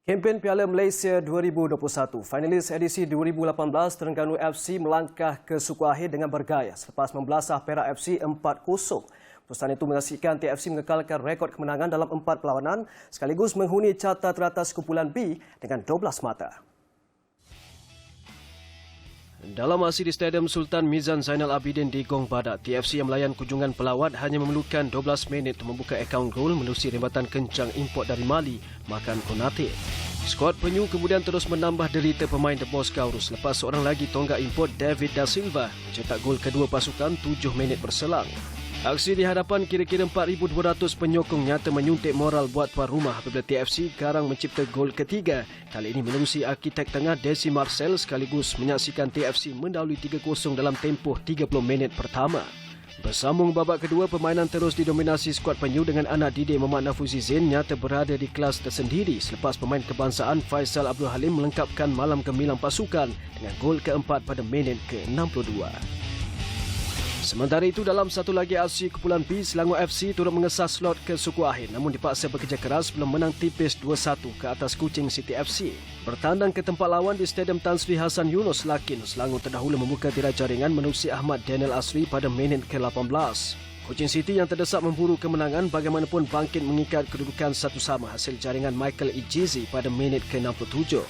Kempen Piala Malaysia 2021, finalis edisi 2018 Terengganu FC melangkah ke suku akhir dengan bergaya selepas membelasah Perak FC 4-0. Keputusan itu menyaksikan TFC mengekalkan rekod kemenangan dalam 4 perlawanan sekaligus menghuni carta teratas kumpulan B dengan 12 mata. Dalam aksi di Stadium Sultan Mizan Zainal Abidin di Gong Badak, TFC yang melayan kunjungan pelawat hanya memerlukan 12 minit untuk membuka akaun gol menerusi rembatan kencang import dari Mali, Makan Konate. Skuad penyu kemudian terus menambah derita pemain The Boskaurus selepas seorang lagi tonggak import David Da Silva mencetak gol kedua pasukan 7 minit berselang. Aksi di hadapan kira-kira 4,200 penyokong nyata menyuntik moral buat tuan rumah apabila TFC garang mencipta gol ketiga. Kali ini menerusi arkitek tengah Desi Marcel sekaligus menyaksikan TFC mendahului 3-0 dalam tempoh 30 minit pertama. Bersambung babak kedua, permainan terus didominasi skuad penyu dengan anak didik Muhammad Nafuzi Zain nyata berada di kelas tersendiri selepas pemain kebangsaan Faisal Abdul Halim melengkapkan malam gemilang pasukan dengan gol keempat pada minit ke-62. Sementara itu, dalam satu lagi aksi kumpulan B, Selangor FC turut mengesah slot ke suku akhir namun dipaksa bekerja keras sebelum menang tipis 2-1 ke atas Kuching City FC. Bertandang ke tempat lawan di Stadium Tan Sri Hasan Yunos Lakin, Selangor terdahulu membuka tirai jaringan menerusi Ahmad Daniel Asri pada minit ke-18. Kuching City yang terdesak memburu kemenangan bagaimanapun bangkit mengikat kedudukan satu sama hasil jaringan Michael Ijizi pada minit ke-67.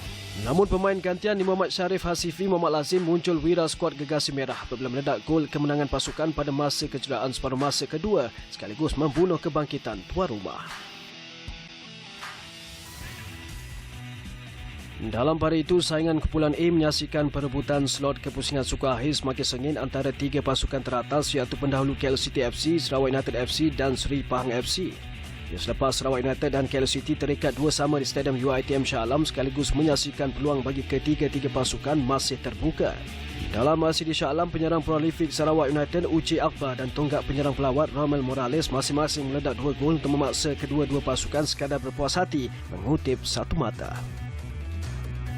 Namun pemain gantian Muhammad Sharif Hasifi Muhammad Lazim muncul wira skuad Gegasi Merah apabila meledak gol kemenangan pasukan pada masa kecederaan separuh masa kedua sekaligus membunuh kebangkitan tuan rumah. Dalam pada itu, saingan kumpulan A menyaksikan perebutan slot kepusingan suku akhir semakin sengit antara tiga pasukan teratas iaitu pendahulu KL City FC, Sarawak United FC dan Seri Pahang FC. Selepas Sarawak United dan KL City terikat 2-2 di Stadium UiTM Shah Alam sekaligus menyaksikan peluang bagi ketiga-tiga pasukan masih terbuka. Dalam aksi di Shah Alam, penyerang prolifik Sarawak United Uci Akbar dan tonggak penyerang pelawat Ramel Morales masing-masing meledak 2 gol untuk memaksa kedua-dua pasukan sekadar berpuas hati mengutip satu mata.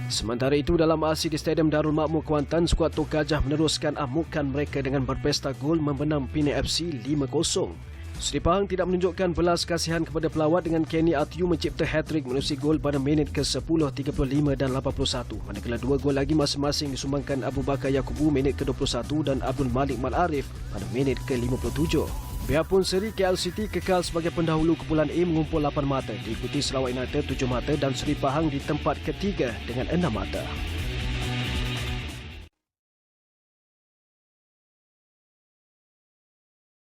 Sementara itu, dalam aksi di Stadium Darul Makmur Kuantan, skuad Tok Gajah meneruskan amukan mereka dengan berpesta gol membenam Penang FC 5-0. Seri Pahang tidak menunjukkan belas kasihan kepada pelawat dengan Kenny Atiu mencipta hat-trick menerusi gol pada minit ke-10, 35 dan 81. Manakala 2 gol lagi masing-masing disumbangkan Abu Bakar Yakubu minit ke-21 dan Abdul Malik Mal Arif pada minit ke-57. Biarpun seri KL City kekal sebagai pendahulu kumpulan A mengumpul 8 mata, diikuti Sarawak United 7 mata dan Seri Pahang di tempat ketiga dengan 6 mata.